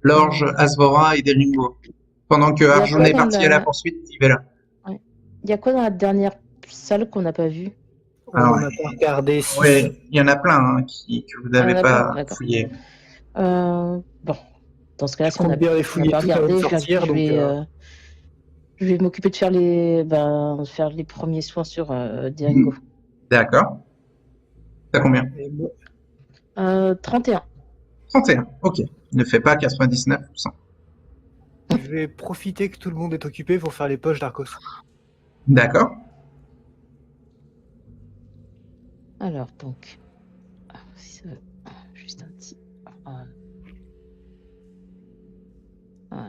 Lorge, Asvora et Deringo. Pendant que Il y a Arjun quoi est dans parti à la la... poursuite, il va là. ouais. Il y a quoi dans la dernière salle qu'on n'a pas vu? On Alors, en a pas regardé 6. ouais, il y en a plein hein, que vous Ah, il y n'avez en a plein, pas d'accord. fouillé. Bon, dans ce cas-là, Je si on compte bien les n'a fouiller pas toutes avant de regardé, sortir, je donc vais m'occuper de faire les premiers soins sur Deringo. D'accord. T'as combien? 31. 31. Ok. Ne fais pas 99%. je vais profiter que tout le monde est occupé pour faire les poches d'Arcos. D'accord. Alors, donc... juste un petit...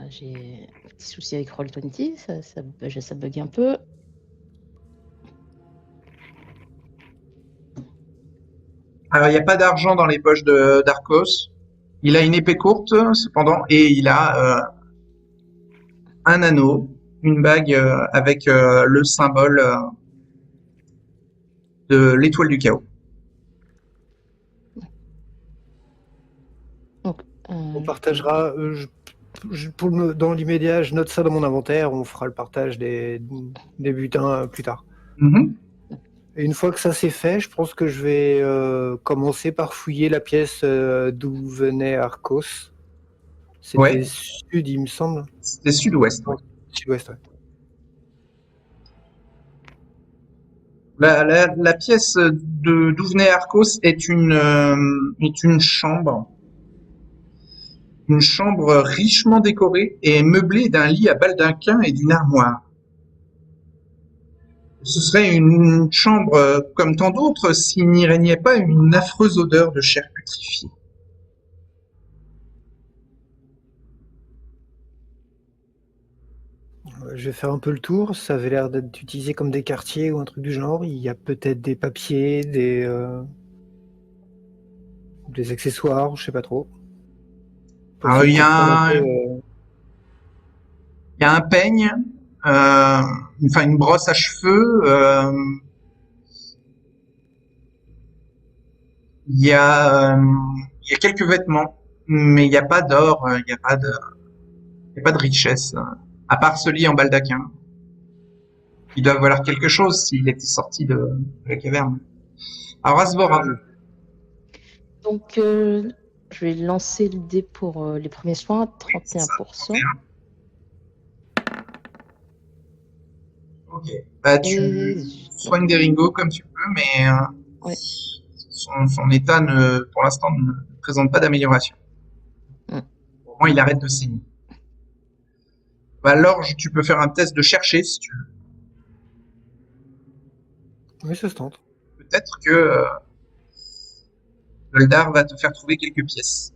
j'ai un petit souci avec Roll20, ça bug un peu. Alors, il n'y a pas d'argent dans les poches d'Arcos. Il a une épée courte, cependant, et il a un anneau, une bague avec le symbole de l'étoile du chaos. Donc, On partagera. Dans l'immédiat, je note ça dans mon inventaire. On fera le partage des butins plus tard. Mhm. Et une fois que ça c'est fait, je pense que je vais commencer par fouiller la pièce d'où venait Arcos. C'était Ouais. sud, il me semble. C'était sud-ouest. Ouais. Sud-ouest, ouais. La pièce d'où venait Arcos est une chambre. Une chambre richement décorée et meublée d'un lit à baldaquin et d'une armoire. Ce serait une chambre comme tant d'autres s'il n'y régnait pas une affreuse odeur de chair putréfiée. Je vais faire un peu le tour. Ça avait l'air d'être utilisé comme des quartiers ou un truc du genre. Il y a peut-être des papiers, des accessoires, je sais pas trop. Alors, il y a un peu, peigne, enfin une brosse à cheveux, il y a quelques vêtements, mais il n'y a pas d'or, il n'y a pas de richesse, à part ce lit en baldaquin. Il doit valoir quelque chose s'il était sorti de la caverne. Alors Asvora. Donc, je vais lancer le dé pour les premiers soins, 31%. Ok. Bah, tu soignes Deringo comme tu peux, mais ouais. son état pour l'instant ne présente pas d'amélioration. Au moins, il arrête de saigner. Bah, Lorge, tu peux faire un test de chercher si tu veux. Oui, ça se tente. Peut-être que Goldar va te faire trouver quelques pièces.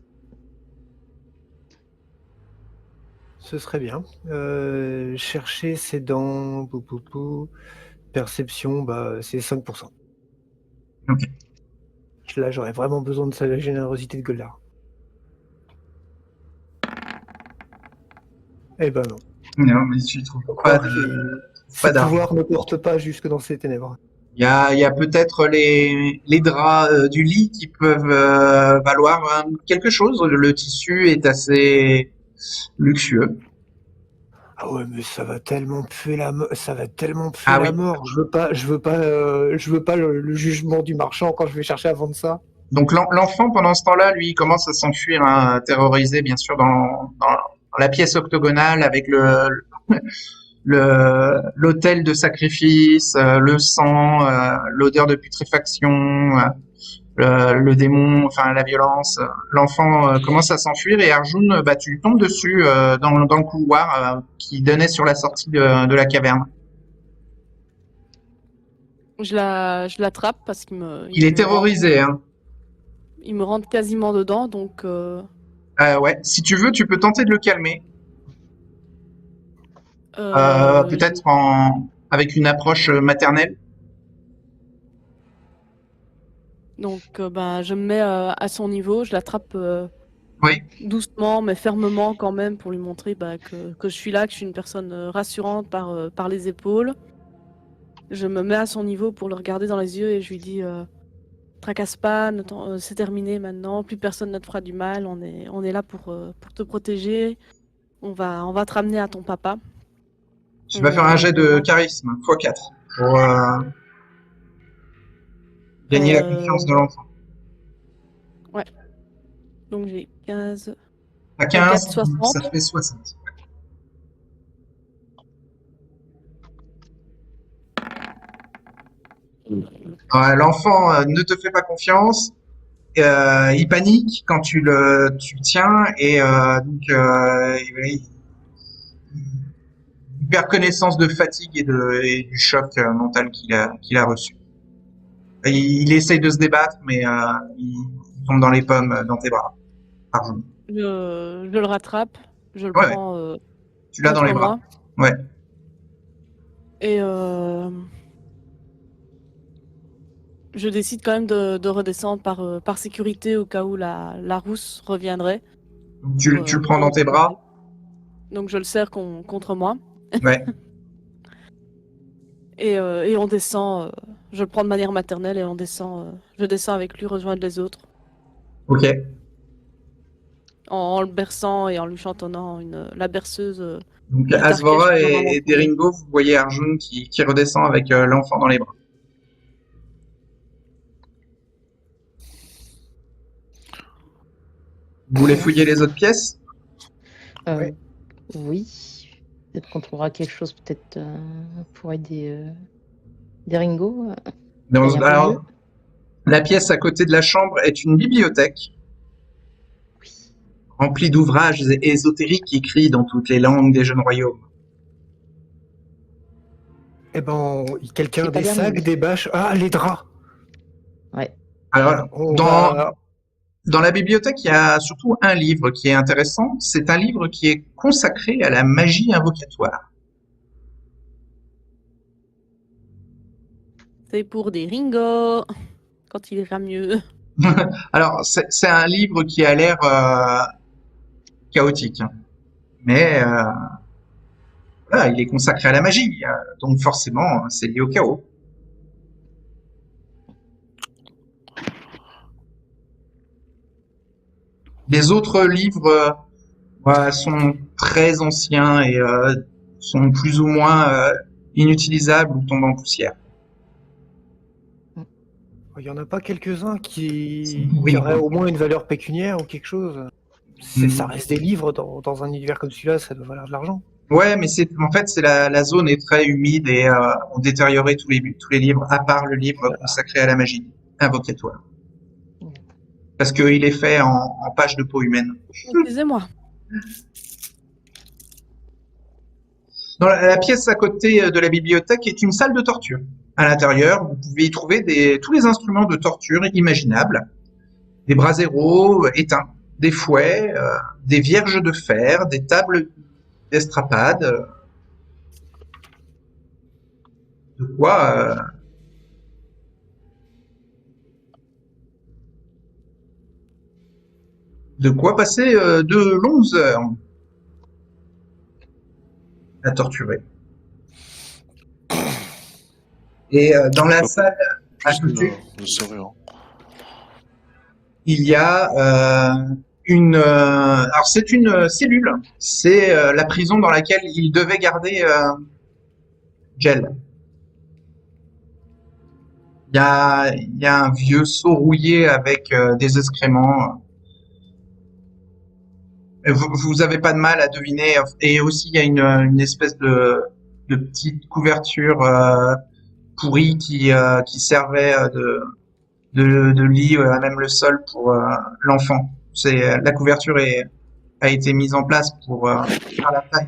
Ce serait bien. Chercher, c'est dans... Perception, c'est 5%. Ok. Là, j'aurais vraiment besoin de la générosité de Goldar. Eh ben non. Non, mais tu trouves pas Ses d'argent. pouvoirs ne portent pas jusque dans ces ténèbres. Il y a peut-être les draps du lit qui peuvent valoir quelque chose. Le tissu est assez luxueux. Ah ouais, mais ça va tellement puer la mort. Ça va tellement puer Ah la oui. mort. Je veux pas le jugement du marchand quand je vais chercher à vendre ça. Donc l'enfant, pendant ce temps-là, lui, il commence à s'enfuir, hein, terrorisé, bien sûr, dans la pièce octogonale avec l'autel de sacrifice, le sang, l'odeur de putréfaction, le démon, enfin la violence. L'enfant commence à s'enfuir et Arjun, bah, tu tombes dessus dans le couloir qui donnait sur la sortie de la caverne. Je l'attrape parce qu'il me... Il est terrorisé, hein. Il me rentre quasiment dedans, donc... Ouais, si tu veux, tu peux tenter de le calmer. Peut-être avec une approche maternelle. Donc, je me mets à son niveau, je l'attrape Oui. doucement, mais fermement quand même, pour lui montrer que je suis là, que je suis une personne rassurante par les épaules. Je me mets à son niveau pour le regarder dans les yeux et je lui dis tracasse pas, c'est terminé maintenant, plus personne ne te fera du mal, on est là pour te protéger, on va te ramener à ton papa. Tu vas faire un jet de charisme x4 pour gagner la confiance de l'enfant. Ouais. Donc j'ai 15. À 15, 60. ça fait 60. L'enfant ne te fait pas confiance. Il panique quand tu le tiens et donc il perd connaissance de fatigue et du choc mental qu'il a reçu. Il essaye de se débattre, mais il tombe dans les pommes dans tes bras. Pardon. Je le rattrape, je le Ouais, prends tu l'as dans les contre bras. moi. Ouais. Et je décide quand même de redescendre par sécurité au cas où la rousse reviendrait. Donc, tu le prends dans tes bras. Donc je le serre contre moi. Ouais. Et on descend, je le prends de manière maternelle et je descends avec lui rejoindre les autres. Ok. En le berçant et en lui chantonnant la berceuse. Donc du Asvora Tarkesh, et Deringo, vous voyez Arjun qui redescend avec l'enfant dans les bras. Vous voulez fouiller les autres pièces? Ouais. Oui. Peut-être qu'on trouvera quelque chose peut-être pour aider Deringo. Alors, la pièce à côté de la chambre est une bibliothèque Oui. remplie d'ouvrages ésotériques écrits dans toutes les langues des jeunes royaumes. Eh ben, quelqu'un C'est pas des dernier. sacs, des bâches. Ah, les draps. Ouais. Alors, On va- dans la bibliothèque, il y a surtout un livre qui est intéressant. C'est un livre qui est consacré à la magie invocatoire. C'est pour des Ringo quand il ira mieux. Alors, c'est un livre qui a l'air chaotique, hein. Mais voilà, il est consacré à la magie, donc forcément, c'est lié au chaos. Les autres livres sont très anciens et sont plus ou moins inutilisables ou tombent en poussière. Il y en a pas quelques-uns qui Oui, auraient quoi. au moins une valeur pécuniaire ou quelque chose. Ça reste des livres dans un univers comme celui-là, ça doit valoir de l'argent. Ouais, mais en fait, la zone est très humide et on détériorait tous les livres, à part le livre consacré à la magie invocatoire. Parce qu'il est fait en pages de peau humaine. Excusez-moi. Dans la pièce à côté de la bibliothèque est une salle de torture. À l'intérieur, vous pouvez y trouver tous les instruments de torture imaginables. Des braseros éteints, des fouets, des vierges de fer, des tables d'estrapade. De quoi passer de longues heures à torturer. Et dans la salle à côté, Je saurais, hein. il y a alors c'est une cellule. C'est la prison dans laquelle il devait garder Gel. Il y a un vieux seau rouillé avec des excréments. Vous avez pas de mal à deviner. Et aussi, il y a une espèce de petite couverture pourrie qui servait de lit à même le sol pour l'enfant. La couverture a été mise en place pour faire la taille.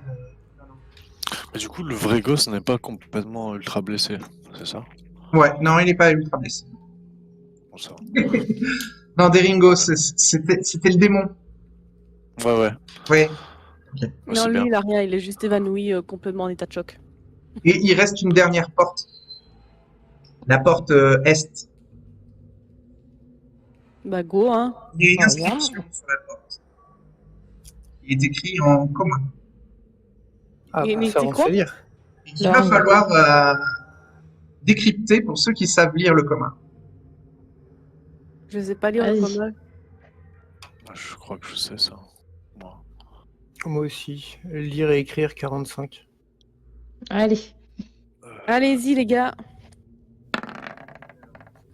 Mais du coup, le vrai gosse n'est pas complètement ultra blessé, c'est ça? Ouais, non, il n'est pas ultra blessé. Bon, ça. Non, Deringo, c'était le démon. Ouais. Ouais. Ouais, Non, c'est lui, bien. il a rien, il est juste évanoui, complètement en état de choc. Et il reste une dernière porte. La porte est. Bah go, hein. Il y a une Ah, inscription sur la porte. Il est écrit en commun. Ah, Mais ça c'est va quoi? se lire. Et qu'il va falloir décrypter pour ceux qui savent lire le commun. Je sais pas lire le Vas-y. commun. Je crois que je sais ça. Moi. Moi aussi. Lire et écrire 45. Allez. Allez-y, les gars.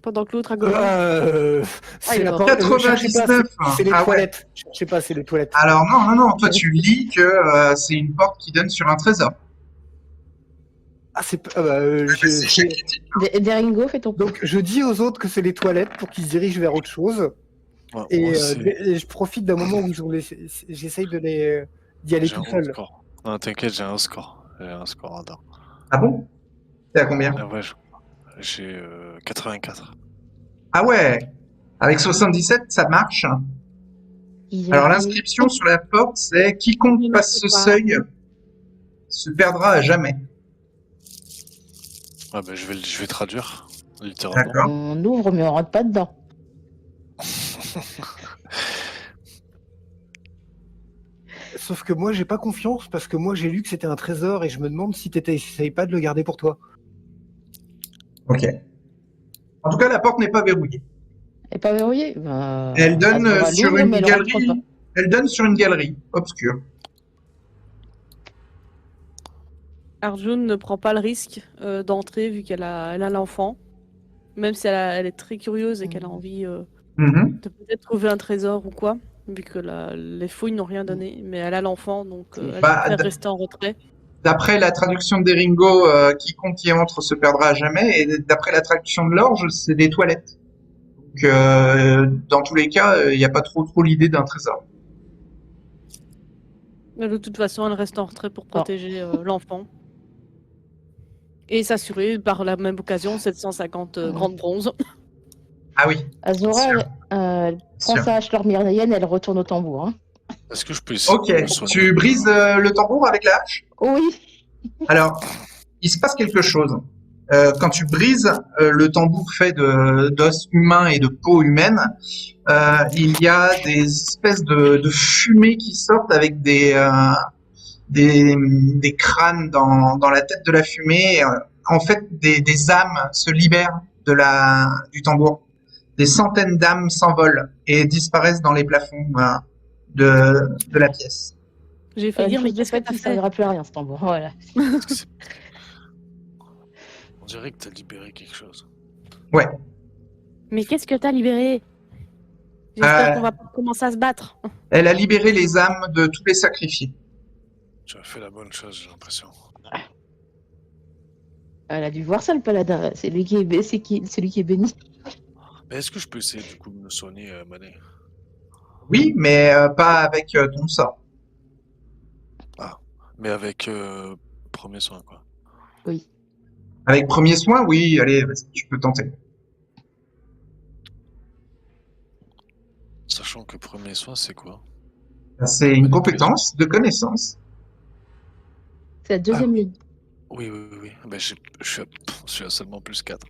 Pendant que l'autre à gauche. C'est il est la mort. porte. Cherchez pas, 99. c'est les Ah ouais. toilettes. Cherchez pas, c'est les toilettes. Alors non, toi tu lis que c'est une porte qui donne sur un trésor. Ah, c'est pas. C'est échec critique. Deringo, fais ton Donc, je dis aux autres que c'est les toilettes pour qu'ils se dirigent vers autre chose. Ouais, Et, moi, c'est- et je profite d'un moment où j'essaye d'y aller j'ai tout un seul. score. Non, t'inquiète, j'ai un score. J'ai un score radar. Ah bon? T'es à combien? Ah ouais, j'ai 84. Ah ouais. Avec 77, ça marche. Alors l'inscription sur la porte, c'est quiconque passe ce seuil se perdra à jamais. Ah bah, je vais traduire, littéralement. D'accord. On ouvre, mais on rentre pas dedans. Sauf que moi, j'ai pas confiance parce que moi, j'ai lu que c'était un trésor et je me demande si t'essayes pas de le garder pour toi. Ok. En tout cas, la porte n'est pas verrouillée. Elle est pas verrouillée. Bah, Elle donne Azora sur l'ouvre, une mais elle rentre galerie. pas. Elle donne sur une galerie obscure. Arjun ne prend pas le risque d'entrer vu qu'elle a l'enfant. Même si elle est très curieuse et qu'elle a envie Mhm. de peut-être trouver un trésor ou quoi. Vu que les fouilles n'ont rien donné. Mais elle a l'enfant, donc elle Bah, préfère rester en retrait. D'après la traduction d'Eringo, quiconque y entre se perdra à jamais. Et d'après la traduction de l'orge, c'est des toilettes. Donc, dans tous les cas, il n'y a pas trop l'idée d'un trésor. Mais de toute façon, elle reste en retrait pour protéger l'enfant. Et s'assurer par la même occasion 750 grandes bronzes. Ah oui. Azora, Sûr. elle prend Sûr. sa hache myrmienne, elle retourne au tambour. Hein. Est-ce que je peux essayer Ok. de me soigner Tu brises le tambour avec la hache? Oui. Alors, il se passe quelque chose. Quand tu brises le tambour fait d'os humains et de peau humaine, il y a des espèces de fumées qui sortent avec des crânes dans la tête de la fumée. En fait, des âmes se libèrent du tambour. Des centaines d'âmes s'envolent et disparaissent dans les plafonds de la pièce. J'ai fait dire, mais qu'est-ce que fait, t'as il fait? servira plus à rien ce tambour. Voilà. Est-ce que c'est- On dirait que t'as libéré quelque chose. Ouais. Mais qu'est-ce que t'as libéré? J'espère Euh, qu'on va pas commencer à se battre. Elle a libéré les âmes de tous les sacrifiés. Tu as fait la bonne chose, j'ai l'impression. Elle a dû voir ça, le paladin. C'est lui qui est, celui qui est béni. Mais est-ce que je peux essayer du coup de me soigner, Mané? Oui, mais pas avec ton sort. Mais avec premier soin, quoi. Oui. Avec premier soin, oui, allez, vas-y, tu peux tenter. Sachant que premier soin, c'est quoi? C'est une compétence de connaissance. C'est la deuxième ligne. Oui. Ben, je suis à seulement plus 4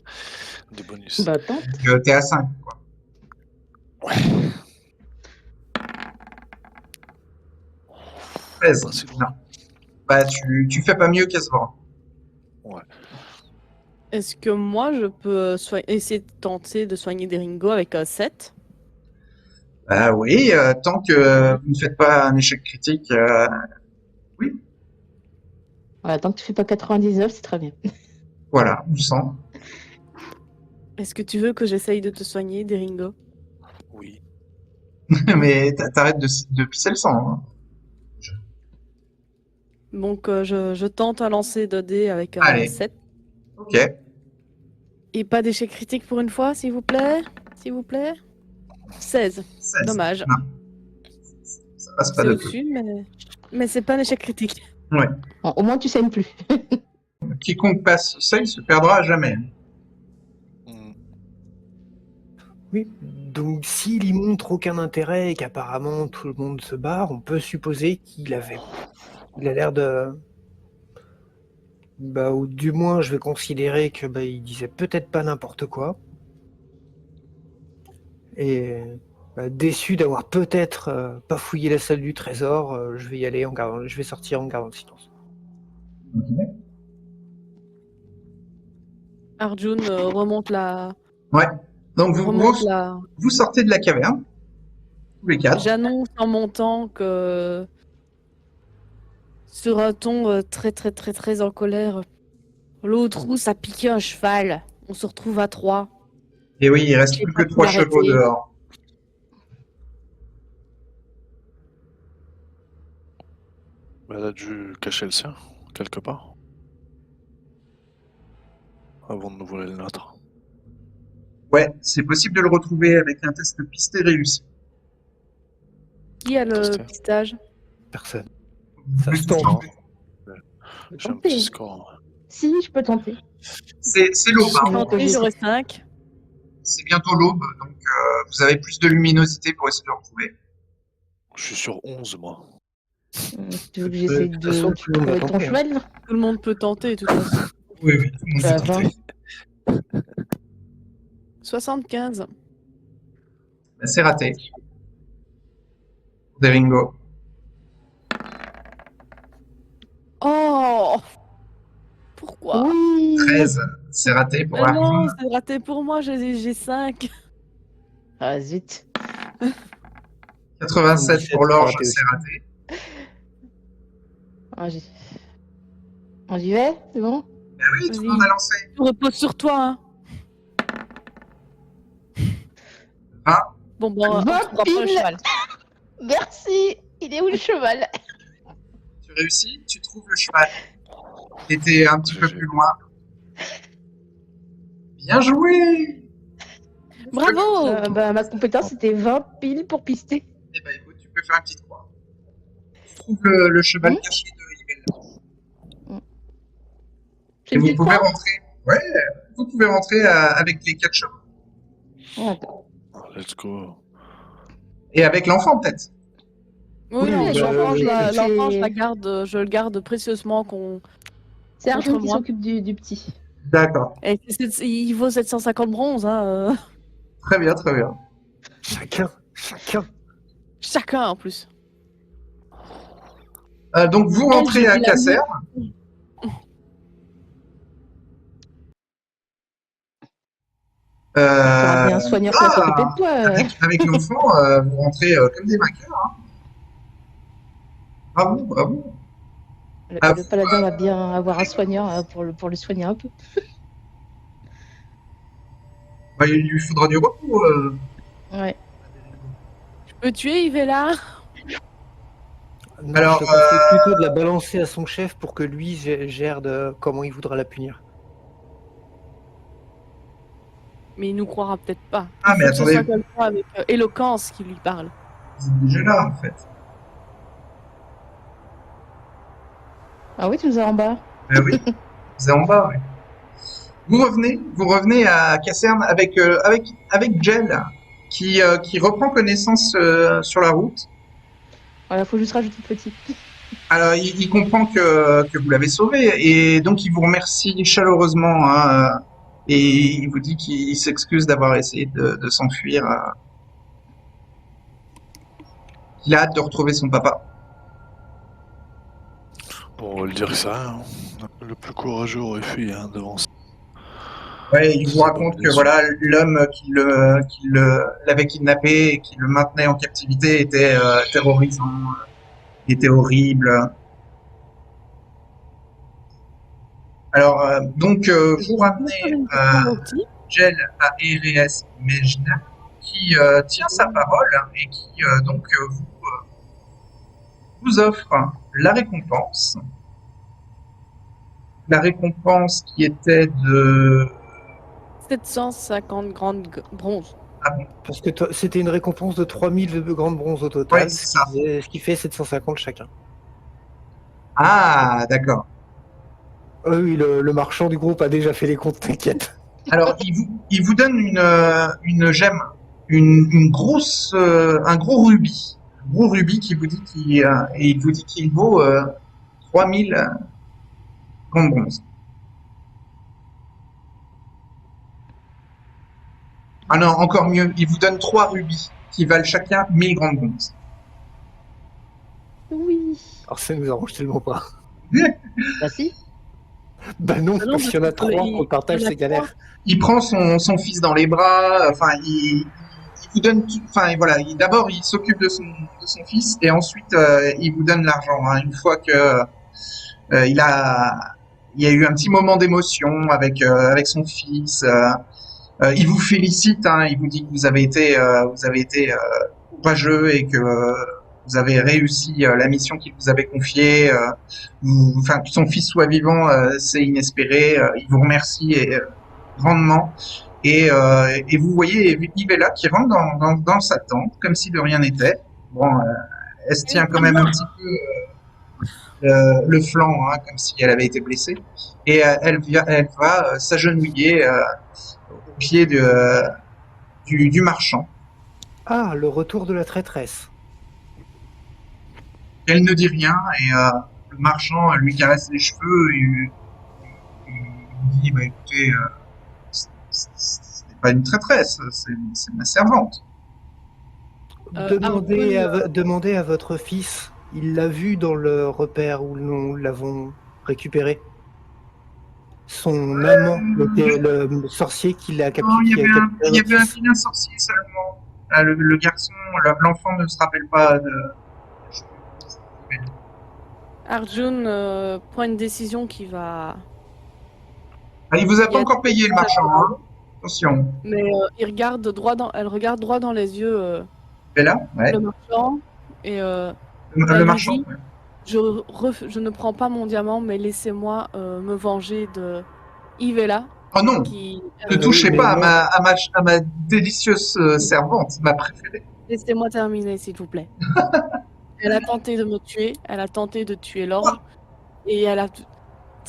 de bonus. Bah, attends. Donc, t'es à 5, quoi. Ouais. 13. Pas si loin. Non. Bah, tu fais pas mieux qu'Azora. Est-ce que moi, je peux essayer de tenter de soigner Deringo avec un 7? Bah oui, tant que vous ne faites pas un échec critique, Voilà, tant que tu fais pas 99, c'est très bien. voilà, on sent. Est-ce que tu veux que j'essaye de te soigner, Deringo? Oui. Mais t'arrêtes de pisser le sang. Hein. Donc, je tente un lancer de dés avec un Allez. 7. Ok. Et pas d'échec critique pour une fois, s'il vous plaît? S'il vous plaît? 16. 16. Dommage. Non. Ça passe pas C'est de peu. au-dessus, mais c'est pas un échec critique. Ouais. Bon, au moins, tu saignes plus. Quiconque passe ce seuil se perdra à jamais. Hmm. Oui. Donc, s'il y montre aucun intérêt et qu'apparemment tout le monde se barre, on peut supposer qu'il a l'air de. Bah, ou du moins, je vais considérer que il disait peut-être pas n'importe quoi. Et déçu d'avoir peut-être pas fouillé la salle du trésor, je vais y aller je vais sortir en gardant le silence. Ok. Arjun remonte la... Ouais. Donc Remonte là. vous sortez de la caverne, tous les quatre. J'annonce en montant que sur un ton très très très très en colère. L'autre rousse a piqué un cheval. On se retrouve à 3. Et oui, il reste J'ai plus pas que pu 3 chevaux l'arrêter. dehors. Bah, elle a dû cacher le sien, quelque part. Avant de nous voler le nôtre. Ouais, c'est possible de le retrouver avec un test pisté réussi. Qui a le Testé. pistage? Personne. Ça Plus se tente. Non, j'ai un Tenter. petit score. Si, je peux tenter. C'est l'aube, Je hein. pense que Tenter, j'ai- j'aurai 5. C'est bientôt l'aube, donc vous avez plus de luminosité pour essayer de le retrouver. Je suis sur 11, moi. Tu veux que j'essaye toute façon, de tout le monde va avec ton tenter, hein. cheval là Tout le monde peut tenter, de toute façon. Oui, oui, tout le monde Bah, peut tenter. 20. 75. Bah, c'est raté. Deringo. Oh! Pourquoi? Oui. 13, c'est raté pour Mais non, Arjun. c'est raté pour moi, j'ai 5. Ah zut. 87 pour 77 l'orge, raté c'est aussi. raté. On y va, c'est bon? Bah oui, tout le Vas-y. monde a lancé. Je repose sur toi, hein. 20. Bon, bon, on 20 trouvera pas le piles. cheval. Merci. Il est où le cheval? Tu réussis, tu trouves le cheval. T'étais un petit peu plus loin. Bien joué! Bravo! Bah, ma compétence c'était 20 piles pour pister. Eh ben écoute, tu peux faire une petite croix. Tu trouves le cheval Hmm? caché de Yvel. J'ai Et une vous petite pouvez croix. rentrer. Ouais, vous pouvez rentrer avec les 4 chevaux. D'accord. Let's go. Et avec l'enfant peut-être. Oui, Oui, non, bah, l'enfant, oui, l'enfant, c'est- je le garde précieusement qu'on. C'est Arjun Contre qui moi. s'occupe du petit. D'accord. Et il vaut 750 bronzes, hein. Très bien, très bien. Chacun. Chacun en plus. Donc vous Elle, rentrez j'ai à vu la Casser. Tu auras bien un soigneur qui va s'occuper de toi. Avec l'enfant, vous rentrez comme des vainqueurs. Hein. Bravo, bravo. Le paladin va bien avoir un soigneur pour le soigner un peu. Bah, il lui faudra du repos. Ouais. Je peux tuer Yvella? Non, Alors, je te conseille plutôt de la balancer à son chef pour que lui gère de comment il voudra la punir. Mais il nous croira peut-être pas. Ah, Il mais faut que ce attendez. soit quelqu'un avec éloquence qui lui parle. Vous êtes déjà là en fait. Ah oui, tu nous as en bas. Ah oui, vous êtes en bas. Oui. Vous revenez à Casserne avec Jel qui reprend connaissance sur la route. Voilà, faut juste rajouter le petit. Alors, il comprend que vous l'avez sauvé et donc il vous remercie chaleureusement hein, et il vous dit qu'il s'excuse d'avoir essayé de s'enfuir. Il a hâte de retrouver son papa. Bon, on va le dire que c'est rien. Hein. Le plus courageux aurait fui hein, devant ça. Ouais, il vous C'est raconte pas que voilà l'homme qui l'avait kidnappé et qui le maintenait en captivité était terrorisant, était horrible. Alors donc vous ramenez Jel à Eres Mejna qui tient sa parole et qui donc vous offre la récompense. La récompense qui était de 750 grandes bronzes. ah bon, Parce que c'était une récompense de 3000 de grandes bronzes au total, Ouais, c'est ça. ce qui fait 750 chacun. Ah d'accord. Oui, le marchand du groupe a déjà fait les comptes, t'inquiète. Alors, il vous donne une gemme, une grosse, un gros rubis qui vous dit et il vous dit qu'il vaut 3000 grandes bronzes. Ah non, encore mieux, il vous donne 3 rubis qui valent chacun 1000 grandes bronzes. Oui. Alors ça nous arrange tellement pas. Bah si. Bah non, Ah non, parce qu'il y en a parce que trois, il- on partage il y en a ces galères. Il prend son fils dans les bras, enfin, il vous donne tout, enfin, voilà, d'abord, il s'occupe de son fils et ensuite, il vous donne l'argent, hein, une fois que il il y a eu un petit moment d'émotion avec son fils. Il vous félicite, hein, il vous dit que vous avez été courageux et que vous avez réussi la mission qu'il vous avait confiée. Enfin, que son fils soit vivant, c'est inespéré. Il vous remercie grandement. Et vous voyez Yvella qui rentre dans sa tente comme si de rien n'était. Bon, elle se tient quand même un petit peu le flanc, hein, comme si elle avait été blessée. Et elle va s'agenouiller au pied du marchand. Ah, le retour de la traîtresse. Elle ne dit rien et le marchand lui caresse les cheveux et lui dit bah, écoutez, ce n'est pas une traîtresse, c'est ma servante. Demandez à votre fils. Il l'a vu dans le repère où nous l'avons récupéré. Son amant était le sorcier qui l'a Non, capturé. il y avait un vilain sorcier seulement. Ah, le garçon, l'enfant ne se rappelle pas de. Arjun prend une décision qui va. Ah, il vous a Il y pas a- encore payé le marchand, hein. Attention. Mais elle regarde droit dans les yeux Bella, ouais. le marchand et Le elle lui marchand. dit, Ouais. je ne prends pas mon diamant, mais laissez-moi me venger de Ivella Oh non, qui. ne touchez mais pas non. à ma délicieuse servante, ma préférée. Laissez-moi terminer, s'il vous plaît. Elle a tenté de me tuer, elle a tenté de tuer l'orge, et elle a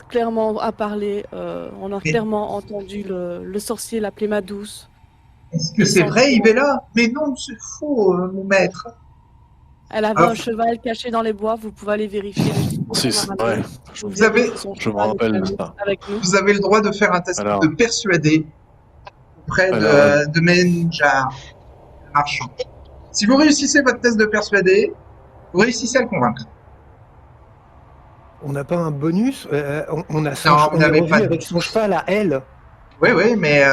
clairement à parler. On a Mais clairement entendu le sorcier l'appeler ma douce. est-ce que Et c'est sans vrai, faux. Yvella? Mais non, c'est faux, mon maître. Elle avait Alors, un cheval caché dans les bois, vous pouvez aller vérifier. Les photos Si, qu'on a c'est ramenées. vrai. Vous Vous avez- verrez que son Je me cheval rappelle est de ça. avec nous. vous avez le droit de faire un test Alors. de persuader auprès Alors, de Menjar, le marchand. Si vous réussissez votre test de persuader, vous réussissez à le convaincre. On n'a pas un bonus. On a Non, vous on est n'avez revenu pas de avec son cheval à elle. Oui, oui, mais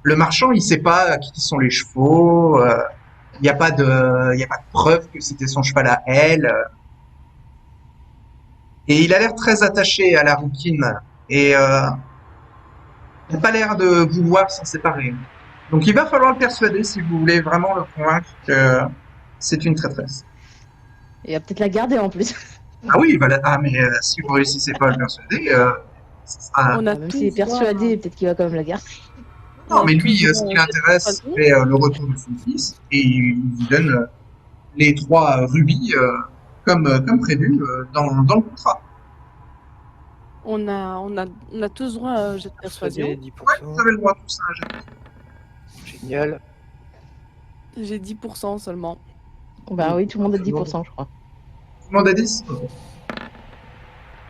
le marchand, il sait pas qui sont les chevaux. Il n'y a pas de, il y a pas de preuve que c'était son cheval à elle. Et il a l'air très attaché à la rouquine. Et il n'a pas l'air de vouloir s'en séparer. Donc il va falloir le persuader si vous voulez vraiment le convaincre que c'est une traîtresse. Il va peut-être la garder en plus. Ah oui, voilà. Ah mais si vous réussissez pas à le persuader, ça sera. On a Même tous s'il est droit- persuadé, peut-être qu'il va quand même la garder. on Non, a mais tous lui, droit ce qui à l'intéresse, cette photo. c'est le retour de son fils, et il vous donne les 3 rubis comme prévu dans le contrat. On a tous droit à un jet de persuasion. Persuadé, Ouais, 10%. vous avez le droit à tout ça. Génial. J'ai 10% seulement. Bah oui, tout le monde a Tout le monde. 10%, je crois. Tout le monde a 10.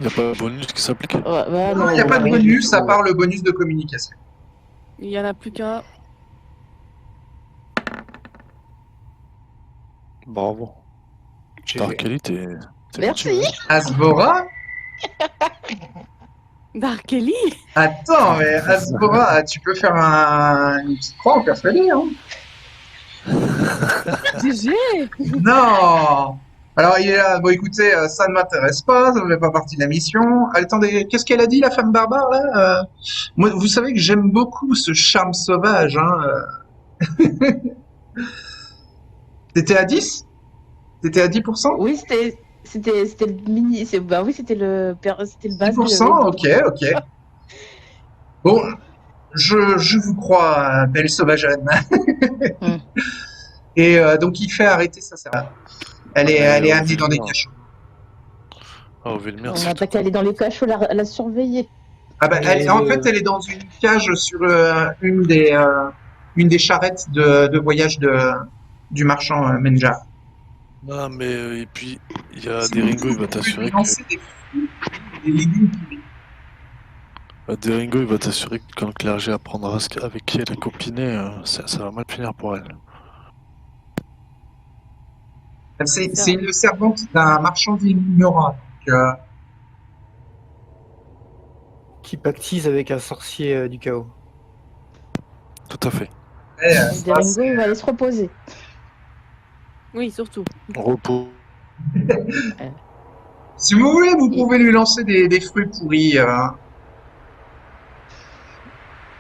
il n'y a pas de bonus qui s'applique. Ouais, bah Non, il n'y a pas de rien du bonus tout, à part le bonus de communication. Il y en a plus qu'un. Bravo. J'ai- Darkeli, t'es Merci. gentil, Asbora? Darkeli. Attends, mais Asbora, tu peux faire une petite croix en persuadé, hein? GG. Non! Alors il est là, bon écoutez, ça ne m'intéresse pas, ça ne fait pas partie de la mission. Attendez, qu'est-ce qu'elle a dit, la femme barbare, là? Moi, vous savez que j'aime beaucoup ce charme sauvage, hein? T'étais à 10? T'étais à 10%? Oui, c'était le mini. Bah oui, c'était le base. 10%? Ok, ok. Bon, je vous crois, belle sauvageonne. Hmm. Et donc il fait arrêter sa servante. Elle est amenée dans des cachots. Ah, Villemire, On s'il n'a te pas qu'à aller dans les cachots la surveiller. Ah bah, Et en fait, elle est dans une cage sur une des charrettes de voyage du marchand Menjar. Non, mais et puis, il y a Si Deringo, vous il va t'assurer pouvez lui que. lancer des fruits et des légumes pourris. Deringo, il va t'assurer que quand le clergé apprendra avec qui elle a copiné, ça va mal finir pour elle. C'est une servante d'un marchand d'ignorat. Donc, qui pactise avec un sorcier du chaos. Tout à fait. Ouais, Deringo, il va aller se reposer. Oui, surtout. Repos. si vous voulez, vous pouvez lui lancer des fruits pourris.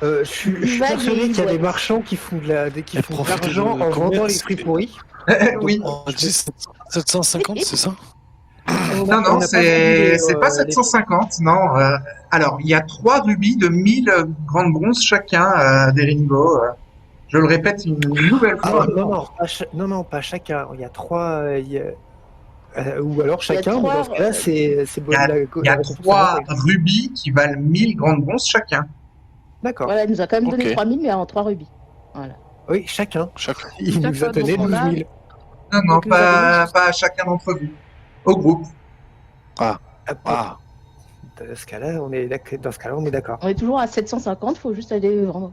Je suis Il va persuadé des qu'il y a des boîtes. marchands qui font qui Et font de profitez l'argent de en combien, vendant les c'est- fruits pourris. oui. On a dit 750, c'est ça? Non, non, On n'a pas vendu c'est pas 750, non. Alors, il y a 3 rubis de 1000 grandes bronzes chacun, des Ringo. Je le répète une nouvelle fois. Non, pas chacun. Il y a 3. Ou alors Il y a chacun, mais dans 3. ce cas-là, c'est Il y a, la il y a récompense 3 augmentée. rubis qui valent 1000 grandes bronzes chacun. D'accord. Voilà, il nous a quand même donné Ok. 3000, mais en 3 rubis. Voilà. Oui, chacun. Chacun. Il nous a Chacun, donné donc on 12 a- 000. Non, non, Donc, il nous a donné pas à chacun d'entre vous. Au groupe. Ah, Dans ce cas-là, on est d'accord. On est toujours à 750, faut juste aller vendre.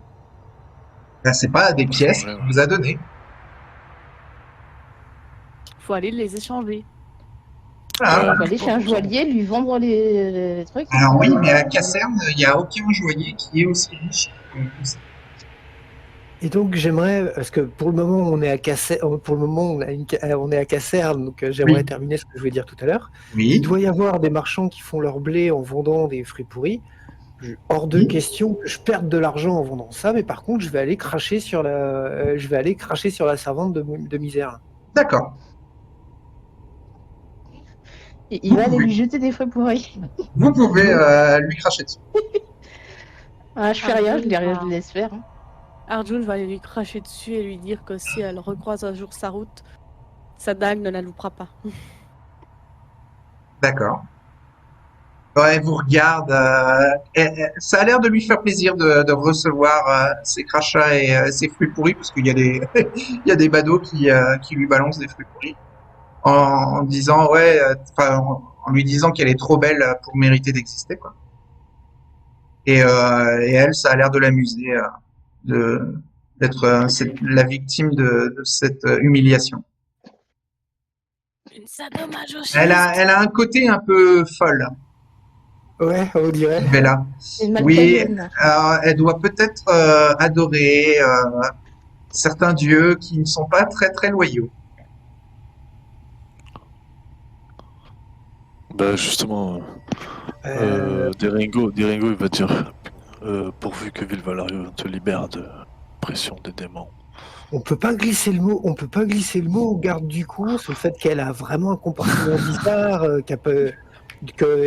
Ben, c'est pas des pièces changer, qu'il vous a données. Faut aller les échanger. Voilà. On va aller chez un joaillier, lui vendre les trucs. Alors oui, mais à Casserne, il n'y a aucun joaillier qui est aussi riche que ça. Et donc j'aimerais, parce que pour le moment on est à Casserne, pour le moment on est à Casserne, donc j'aimerais Oui. terminer ce que je voulais dire tout à l'heure. Il Oui. doit y avoir des marchands qui font leur blé en vendant des fruits pourris. Hors de Oui. question que je perde de l'argent en vendant ça, mais par contre je vais aller cracher sur la servante de misère. D'accord. Et il va aller lui jeter des fruits pourris. Vous pouvez lui cracher dessus. Ah, je fais rien, je le laisse faire. Hein. Arjun va aller lui cracher dessus et lui dire que si elle recroise un jour sa route, sa dague ne la loupera pas. D'accord. Ouais, elle vous regarde. Ça a l'air de lui faire plaisir de recevoir ses crachats et ses fruits pourris, parce qu'il y a des, il y a des badauds qui lui balancent des fruits pourris. En disant, ouais, en lui disant qu'elle est trop belle pour mériter d'exister, quoi. Et elle, ça a l'air de l'amuser, d'être la victime de cette humiliation. Une sadomasochiste. Elle a un côté un peu folle, Ouais, on dirait. Bella. C'est une Oui, malvoyante. elle doit peut-être adorer certains dieux qui ne sont pas très très loyaux. bah justement, Deringo, il va dire pourvu que Vilvalario te libère de pression des démons. On peut pas glisser le mot au garde du cours sur le fait qu'elle a vraiment un comportement bizarre,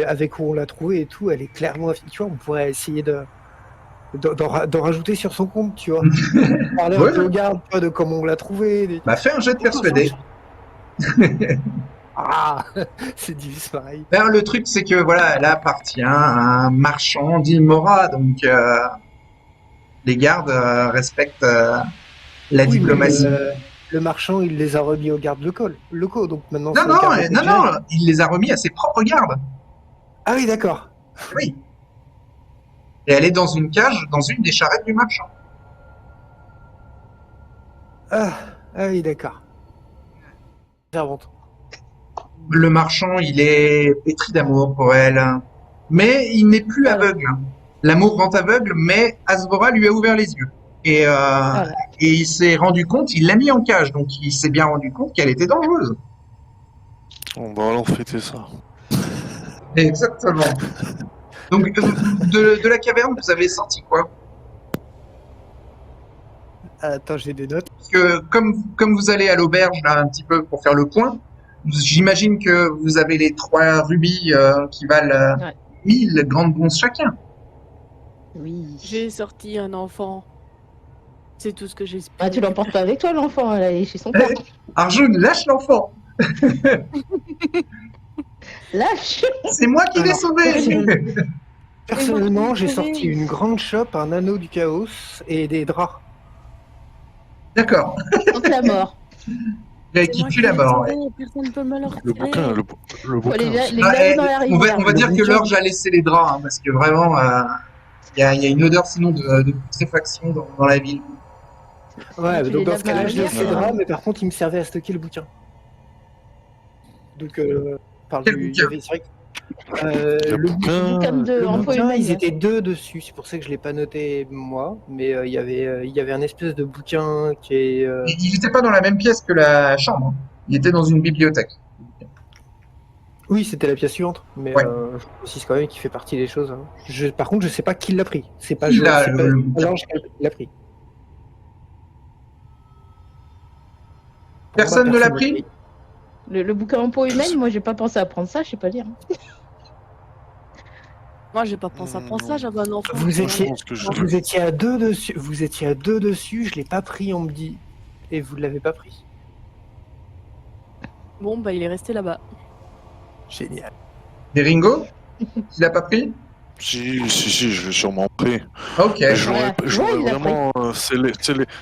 avec où on l'a trouvée et tout, elle est clairement, tu vois, on pourrait essayer d'en rajouter sur son compte, tu vois. Parler Ouais. un peu au garde, tu vois, de comment on l'a trouvée. Bah, fais un jet de persuader. Ah, c'est difficile pareil. Ben, le truc, c'est que voilà, elle appartient à un marchand d'Ilmora, donc les gardes respectent la Oui, diplomatie. mais, le marchand, il les a remis aux gardes locaux, donc maintenant Non, c'est non, aux gardes non, locaux. non, il les a remis à ses propres gardes. Ah oui, d'accord. Oui. Et elle est dans une cage, dans une des charrettes du marchand. Ah oui, d'accord. Servante. Le marchand, il est pétri d'amour pour elle. Mais il n'est plus Voilà. aveugle. L'amour rend aveugle, mais Asbora lui a ouvert les yeux. Et il s'est rendu compte, il l'a mis en cage, donc il s'est bien rendu compte qu'elle était dangereuse. On va alors fêter ça. Exactement. Donc, de la caverne, vous avez sorti quoi? Attends, j'ai des notes. Parce que comme vous allez à l'auberge là un petit peu pour faire le point, j'imagine que vous avez les 3 rubis qui valent Ouais. 1000 grandes bronzes chacun. Oui. J'ai sorti un enfant. C'est tout ce que j'espère. Ah, tu l'emportes pas avec toi, l'enfant, elle est chez son père. Arjun, lâche l'enfant. Lâche. C'est moi qui l'ai Alors, sauvé. Personnellement, j'ai Oui. sorti une grande chope, un anneau du chaos et des draps. D'accord. Donc la mort. Qui tue la mort. Ouais. Personne ne peut me le Le retirer. bouquin, le Faut les bouquin. glacer dans la On va rivière. dire Le que bouquin. l'orge a laissé les draps, hein, parce que vraiment, il y a une odeur sinon de putréfaction dans la ville. Ouais, Tu donc les dans laves ce cas-là, dans la je laisse les rivière, draps, mais par contre, il me servait à stocker le bouquin. Donc, parle Quel du. bouquin C'est vrai que Le Le bouquin, bouquin de Le emploi bouquin, humain, ils ouais. étaient 2 dessus, c'est pour ça que je l'ai pas noté moi, mais il y avait un espèce de bouquin qui est... Il n'était pas dans la même pièce que la chambre, hein. Il était dans une bibliothèque. Oui, c'était la pièce suivante, mais Ouais. je précise quand même qu'il fait partie des choses. Hein. Par contre, je sais pas qui l'a pris. C'est pas Il a c'est pas le bouquin. Georges qui l'a pris. Pour moi, Personne ne l'a l'a pris? Le bouquin emploi Je humain, sais. moi j'ai pas pensé à prendre ça, je sais pas lire. Moi, j'ai pas pensé à prendre ça, j'avais un enfant. Vous Moi, je étiez, pense que je vous étiez à 2 dessus. Vous étiez à 2 dessus. Je l'ai pas pris, on me dit, et vous l'avez pas pris. Bon, bah, il est resté là-bas. Génial. Des Ringo? Tu l'as pas pris? Si, je l'ai sûrement pris. Ok. Mais je Voilà. l'aurais Ouais, il l'a vraiment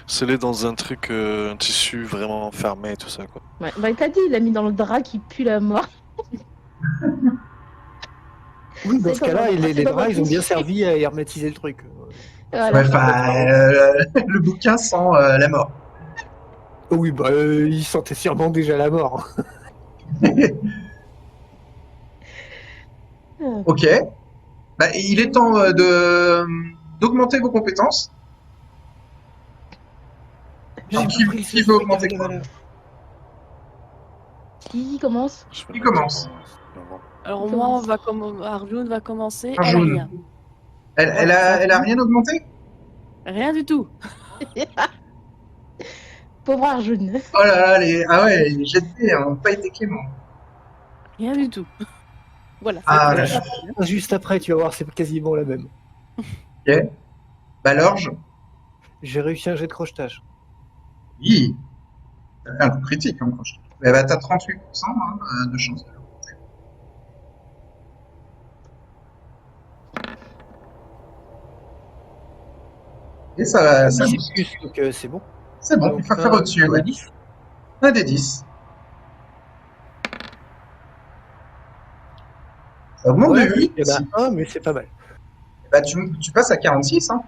scellé dans un truc, un tissu vraiment fermé et tout ça, quoi. Ouais. Bah, t'as dit, il l'a mis dans le drap qui pue la mort. Oui, dans C'est ce dans cas-là, un- les c'est dans un draps, ils ont bien tissu. servi à hermétiser le truc. Voilà. Ouais, enfin, le bouquin sent la mort. Oui, bah, il sentait sûrement déjà la mort. Ok. Bah, il est temps d'augmenter vos compétences. J'ai Alors, pas pris le qui veut seuil augmenter de quoi? valeur. Qui commence? Je vais Qui mettre, commence? avant. Alors, Qui moi, commence Arjun va commencer. Elle a Arjun. rien. Elle a rien augmenté? Rien du tout. Pauvre Arjun. Oh là là, ah ouais, les jets de dés n'ont pas été cléments. Rien du tout. Voilà, c'est Ah tout. là Juste, là, juste après, tu vas voir, c'est quasiment la même. ok. Bah, l'orge? J'ai réussi un jet de crochetage. Oui. Ça fait un coup critique, hein, franchement. Mais bah, t'as 38% hein, de chance de l'augmenter. Et ça C'est booste. plus, donc c'est bon. C'est bon, Donc, il faut faire au-dessus, un ouais. des 10. Un des 10. Ça augmente de 8. Il y en a un, mais c'est pas mal. Bah, tu passes à 46, hein.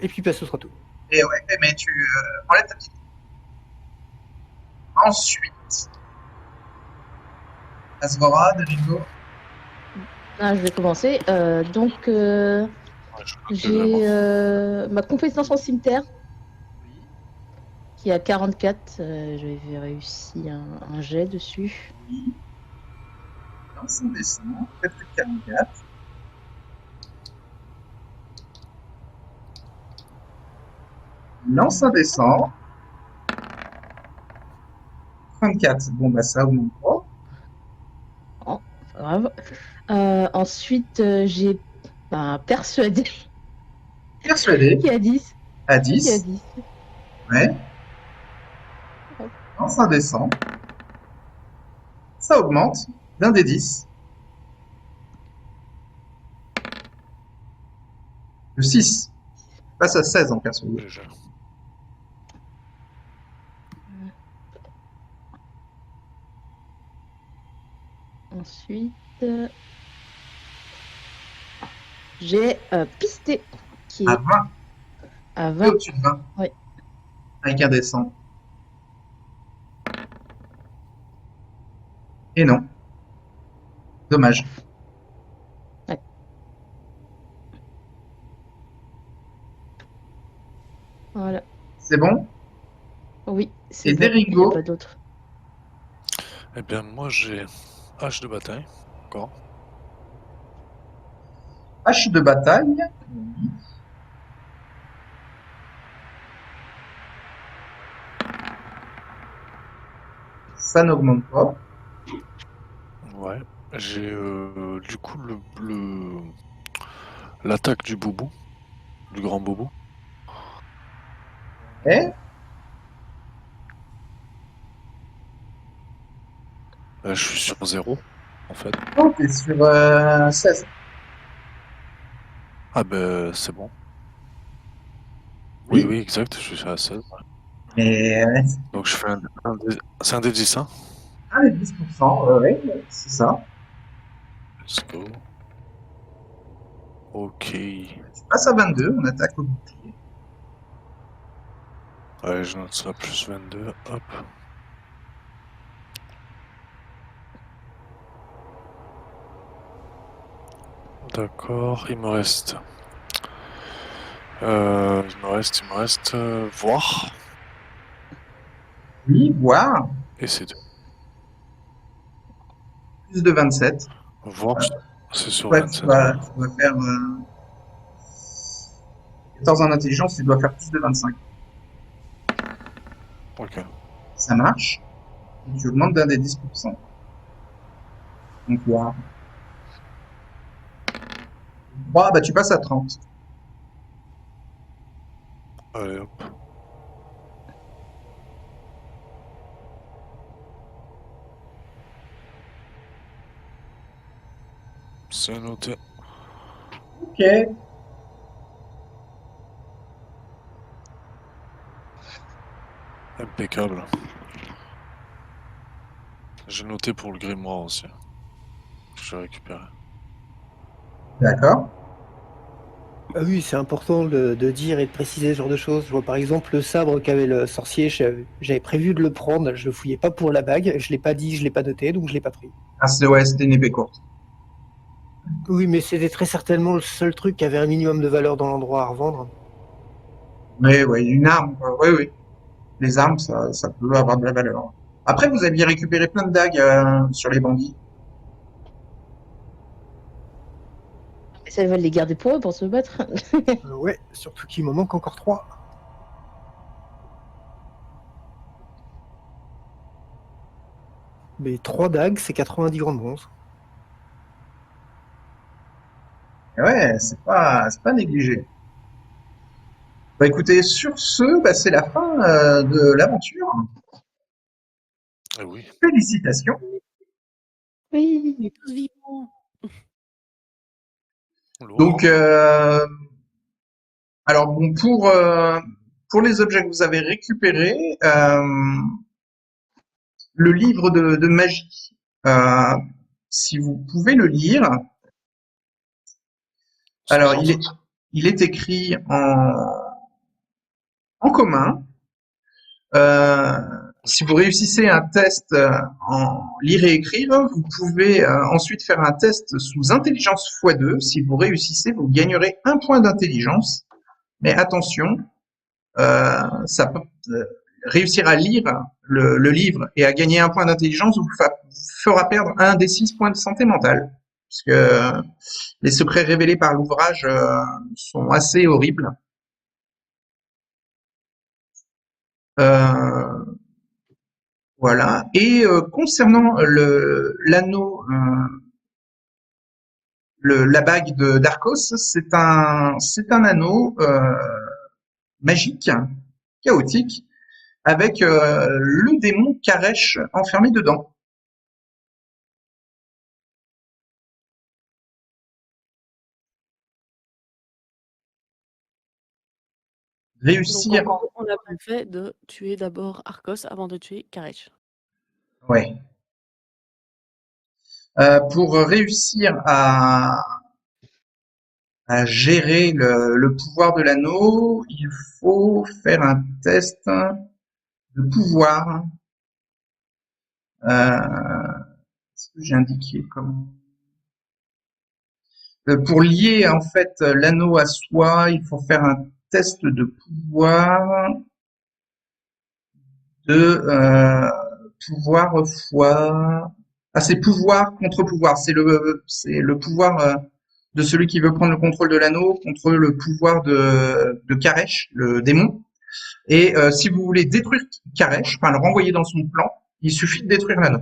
Et puis, bah, ce sera tout. Et ouais, mais tu enlèves ta petite. Ensuite, Asgora, de Ringo. Ah, je vais commencer. Donc, Ouais, j'ai ma compétence en cimetière qui est à 44. J'avais réussi un jet dessus. Oui. Lance un dessin. Faites plus de 44. Lance un dessin. 34. Bon, bah, ça augmente pas. Oh, pas grave. Ensuite, j'ai persuadé Persuadé. qui a 10. À Qui a 10. 10. Ouais. Lance un dessin. Ça augmente d'un des 10. Le 6 passe à 16 en persuadé. Déjà. Ensuite, j'ai pisté qui À est 20. à Et 20. au-dessus de 20. Ouais. Avec un dessin. Et non. Dommage. Voilà. C'est bon? Oui, c'est Et bon. Deringo? Il n'y a pas d'autre. Eh bien, moi, j'ai hache de bataille, encore. Hache de bataille. Oui. Ça n'augmente pas. Ouais. J'ai du coup l'attaque du boubou, du grand boubou. Et Je suis sur 0, en fait. oh, t'es sur 16. Ah ben, c'est bon. Oui. Oui, exact, je suis à 16. Mais Donc je fais c'est un des 10, hein. ah, les 10%, ouais, c'est ça. Let's go. Ok. Tu passes à 22, on attaque au bouclier. Ouais, je note ça, plus 22, hop. D'accord, il me reste. Voir Oui, voir. et c'est deux. Plus de 27. Voir, c'est sur Ouais, tu 27. dois, tu dois faire 14 en intelligence, tu dois faire plus de 25. Ok. Ça marche. Et tu augmentes d'un des 10%. Donc, voir. 3, bah, tu passes à 30. Allez hop. C'est noté. Ok. Impeccable. J'ai noté pour le grimoire aussi. Je vais récupérer. D'accord. Ah oui, c'est important de dire et de préciser ce genre de choses. Je vois par exemple le sabre qu'avait le sorcier, j'avais prévu de le prendre, je le fouillais pas pour la bague, je l'ai pas dit, je l'ai pas noté, donc je l'ai pas pris. Ah, ouais, c'était une épée courte. Oui, mais c'était très certainement le seul truc qui avait un minimum de valeur dans l'endroit à revendre. Oui, oui, une arme, quoi. Oui, oui. Les armes, ça peut avoir de la valeur. Après, vous aviez récupéré plein de dagues sur les bandits. Ça va les garder pour eux pour se battre. Ouais, surtout qu'il m'en manque encore 3. Mais 3 dagues, c'est 90 grands de bronze. Et ouais, c'est pas négligé. Bah écoutez, sur ce, bah, c'est la fin de l'aventure. Eh oui. Félicitations. Oui. On est tous vivants. Lourd. Donc, alors bon, pour les objets que vous avez récupérés, le livre de magie, euh, si vous pouvez le lire, alors il est écrit en commun. Euh, si vous réussissez un test en lire et écrire, vous pouvez ensuite faire un test sous intelligence x2. Si vous réussissez, vous gagnerez un point d'intelligence. Mais attention, ça peut, réussir à lire le livre et à gagner un point d'intelligence vous fera perdre un des 6 points de santé mentale. Parce que les secrets révélés par l'ouvrage sont assez horribles. Euh, voilà. Et concernant l'anneau, la bague de d'Arcos, c'est un anneau magique, chaotique, avec le démon Karesh enfermé dedans. Donc Réussir, on a bien fait de tuer d'abord Arcos avant de tuer Karesh. ouais. Pour réussir à gérer le pouvoir de l'anneau, il faut faire un test de pouvoir. Est-ce que j'ai indiqué comme pour lier en fait l'anneau à soi, il faut faire un test de pouvoir de pouvoir fois. Ah, c'est pouvoir contre pouvoir. C'est le pouvoir de celui qui veut prendre le contrôle de l'anneau contre le pouvoir de Karesh, le démon. Et si vous voulez détruire Karesh, enfin le renvoyer dans son plan, il suffit de détruire l'anneau.